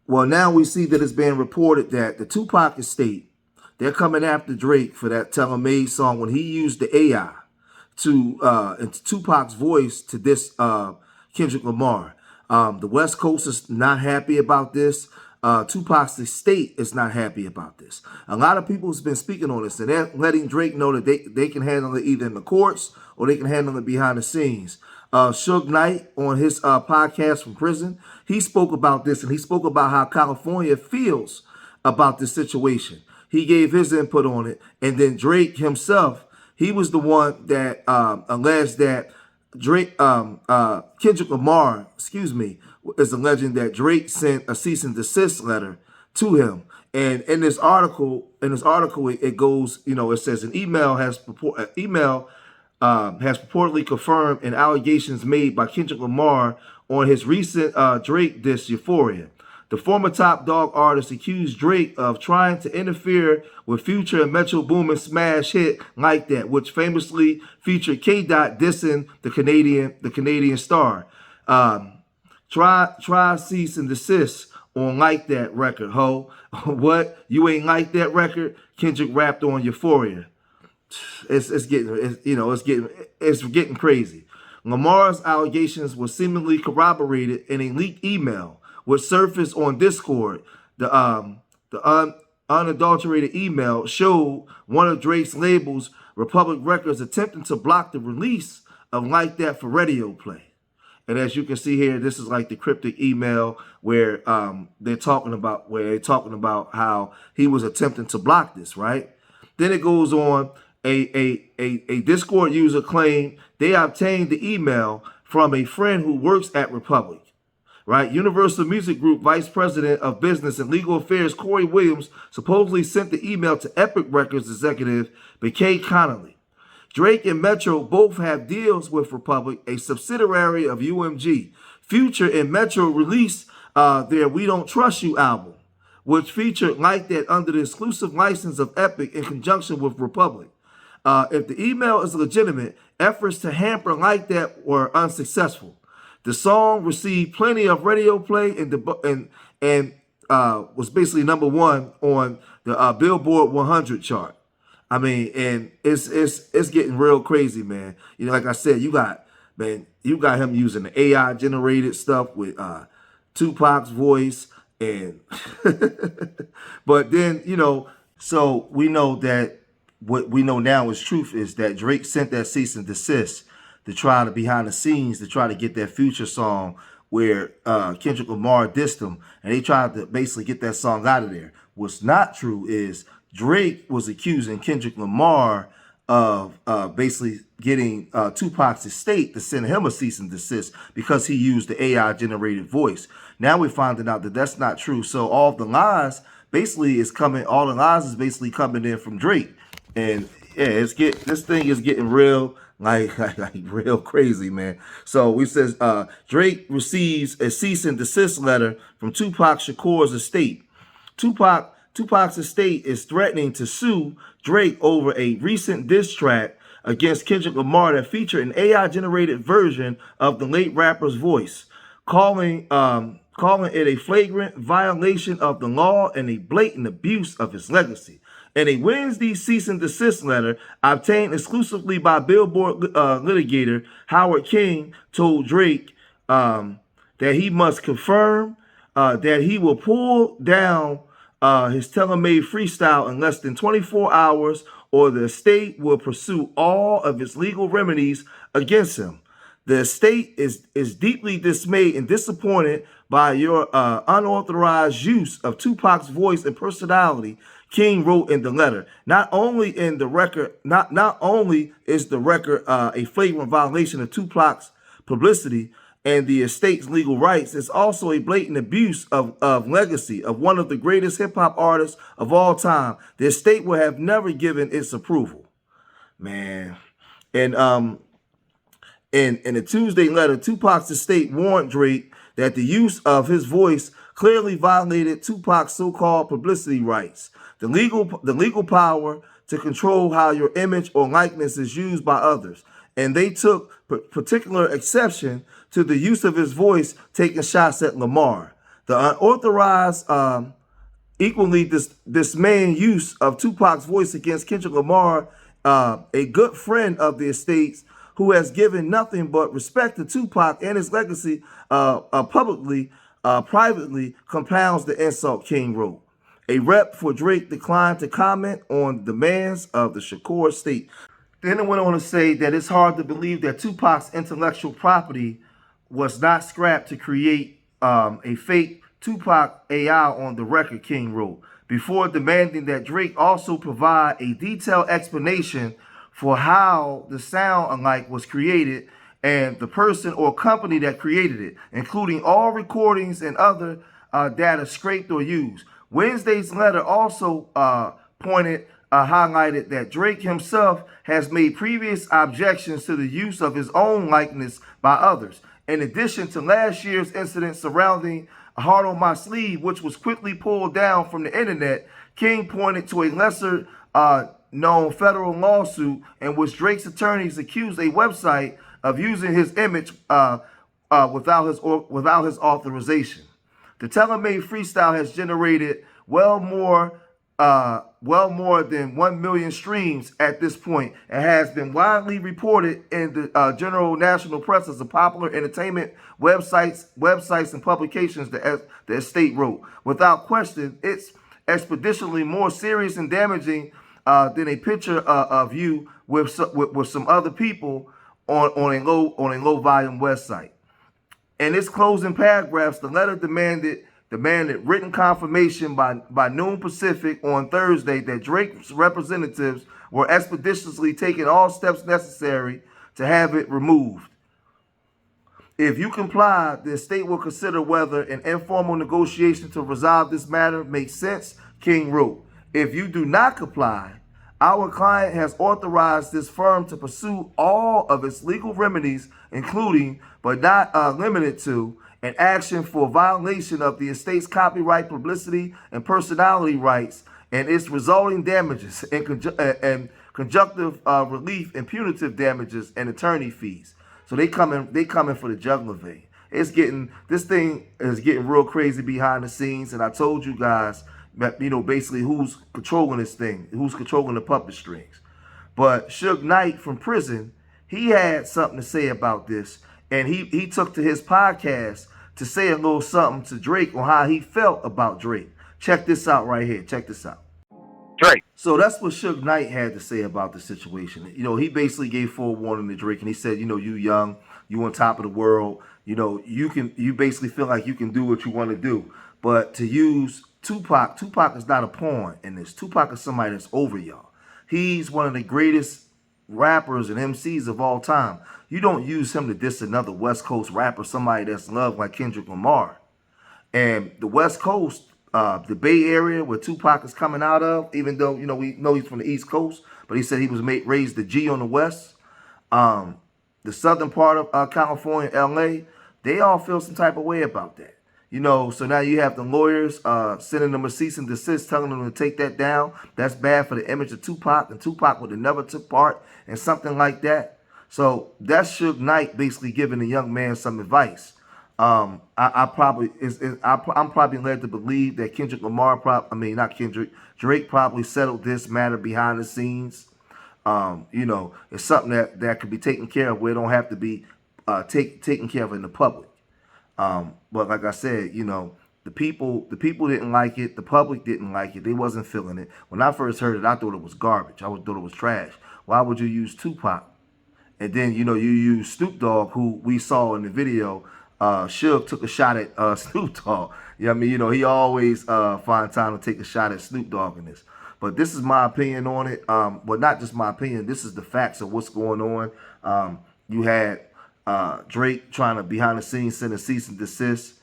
Well, now we see that it's being reported that the Tupac estate, they're coming after Drake for that Tell 'Em Made song when he used the AI to into Tupac's voice to this Kendrick Lamar. The West Coast is not happy about this. Tupac's estate is not happy about this. A lot of people has been speaking on this, and they're letting Drake know that they can handle it either in the courts or they can handle it behind the scenes. Suge Knight on his podcast from prison, he spoke about this, and he spoke about how California feels about this situation. He gave his input on it, and then Drake himself, he was the one that alleged that Kendrick Lamar, excuse me, is alleging that Drake sent a cease and desist letter to him. And in this article, it goes, it says an email has purportedly confirmed an allegations made by Kendrick Lamar on his recent Drake diss Euphoria. The former Top Dog artist accused Drake of trying to interfere with Future and Metro Boomin's smash hit Like That, which famously featured K. Dot dissing the Canadian star. Try cease and desist on Like That record, ho. What? You ain't like that record? Kendrick rapped on Euphoria. It's getting crazy. Lamar's allegations were seemingly corroborated in a leaked email which surfaced on Discord. The unadulterated email showed one of Drake's labels, Republic Records, attempting to block the release of Like That for radio play. And as you can see here, this is like the cryptic email where they're talking about how he was attempting to block this, right? Then it goes on. A Discord user claimed they obtained the email from a friend who works at Republic. Right? Universal Music Group Vice President of Business and Legal Affairs Corey Williams supposedly sent the email to Epic Records executive McKay Connolly. Drake and Metro both have deals with Republic, a subsidiary of UMG. Future and Metro released their We Don't Trust You album, which featured Like That under the exclusive license of Epic in conjunction with Republic. If the email is legitimate, efforts to hamper Like That were unsuccessful. The song received plenty of radio play and was basically number 1 on the Billboard 100 chart. I mean, and it's getting real crazy, man. Like I said, you got him using the AI generated stuff with Tupac's voice, and but then so we know that what we know now is truth is that Drake sent that cease and desist to try to behind the scenes to try to get that Future song where Kendrick Lamar dissed him, and they tried to basically get that song out of there. What's not true is Drake was accusing Kendrick Lamar of basically getting Tupac's estate to send him a cease and desist because he used the AI generated voice. Now we're finding out that that's not true. So all the lies basically is coming in from Drake. And yeah, this thing is getting real like real crazy, man. So we says Drake receives a cease and desist letter from Tupac Shakur's estate. Tupac's estate is threatening to sue Drake over a recent diss track against Kendrick Lamar that featured an AI-generated version of the late rapper's voice, calling it a flagrant violation of the law and a blatant abuse of his legacy. In a Wednesday cease and desist letter obtained exclusively by Billboard litigator Howard King told Drake that he must confirm that he will pull down his Tell 'Em Made freestyle in less than 24 hours or the estate will pursue all of its legal remedies against him. The estate is deeply dismayed and disappointed by your unauthorized use of Tupac's voice and personality, King wrote in the letter. Not only is the record a flagrant violation of Tupac's publicity and the estate's legal rights, it's also a blatant abuse of legacy of one of the greatest hip-hop artists of all time. The estate will have never given its approval. Man. And in a Tuesday letter, Tupac's estate warned Drake that the use of his voice clearly violated Tupac's so-called publicity rights. The legal power to control how your image or likeness is used by others. And they took particular exception to the use of his voice taking shots at Lamar. The unauthorized, equally dismaying use of Tupac's voice against Kendrick Lamar, a good friend of the estates who has given nothing but respect to Tupac and his legacy publicly, privately, compounds the insult, King wrote. A rep for Drake declined to comment on the demands of the Shakur estate. Then it went on to say that it's hard to believe that Tupac's intellectual property was not scrapped to create a fake Tupac AI on the record, King wrote, before demanding that Drake also provide a detailed explanation for how the sound alike was created and the person or company that created it, including all recordings and other data scraped or used. Wednesday's letter also highlighted that Drake himself has made previous objections to the use of his own likeness by others. In addition to last year's incident surrounding Heart on My Sleeve, which was quickly pulled down from the internet, King pointed to a lesser known federal lawsuit in which Drake's attorneys accused a website of using his image without his authorization. The Telemade freestyle has generated well more than 1 million streams at this point and has been widely reported in the general national press as a popular entertainment websites and publications, the estate wrote. Without question, it's expeditionally more serious and damaging than a picture of you with some other people on a low volume website. In its closing paragraphs, the letter demanded written confirmation by noon Pacific on Thursday that Drake's representatives were expeditiously taking all steps necessary to have it removed. If you comply, the estate will consider whether an informal negotiation to resolve this matter makes sense, King wrote. If you do not comply, our client has authorized this firm to pursue all of its legal remedies, including, but not limited to, an action for violation of the estate's copyright, publicity, and personality rights and its resulting damages and conjunctive relief and punitive damages and attorney fees. So they coming for the jugular vein. This thing is getting real crazy behind the scenes, and I told you guys that, basically who's controlling this thing, who's controlling the puppet strings. But Suge Knight from prison, he had something to say about this, and he took to his podcast to say a little something to Drake on how he felt about Drake. Check this out right here. Check this out. Drake. So that's what Suge Knight had to say about the situation. He basically gave full warning to Drake, and he said, you young, you on top of the world. You basically feel like you can do what you want to do. But to use Tupac is not a pawn in this. Tupac is somebody that's over y'all. He's one of the greatest rappers and MCs of all time. You don't use him to diss another West Coast rapper, somebody that's loved like Kendrick Lamar. And the West Coast, the Bay Area where Tupac is coming out of, even though, we know he's from the East Coast, but he said he was raised the G on the West. The southern part of California, LA, they all feel some type of way about that. So now you have the lawyers sending them a cease and desist, telling them to take that down. That's bad for the image of Tupac, and Tupac would have never took part in something like that. So that's Suge Knight basically giving the young man some advice. I'm probably led to believe that Drake probably settled this matter behind the scenes. It's something that could be taken care of where it don't have to be taken care of in the public. But like I said, the people didn't like it. The public didn't like it. They wasn't feeling it. When I first heard it, I thought it was garbage. I thought it was trash. Why would you use Tupac? And then, you use Snoop Dogg, who we saw in the video. Suge took a shot at Snoop Dogg. He always find time to take a shot at Snoop Dogg in this. But this is my opinion on it. But not just my opinion. This is the facts of what's going on. You had Drake trying to behind the scenes send a cease and desist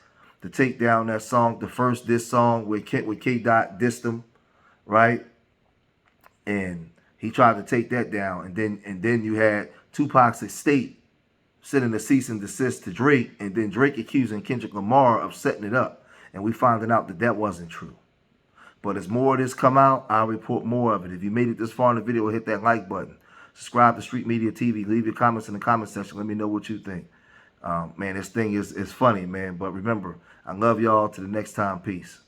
to take down that song, the first diss song with K Dot dissed him, right? And he tried to take that down, and then you had Tupac's estate sending a cease and desist to Drake, and then Drake accusing Kendrick Lamar of setting it up, and we finding out that wasn't true. But as more of this come out, I'll report more of it. If you made it this far in the video, hit that like button. Subscribe to Street Media TV. Leave your comments in the comment section. Let me know what you think. Man, this thing is funny, man. But remember, I love y'all. To the next time, peace.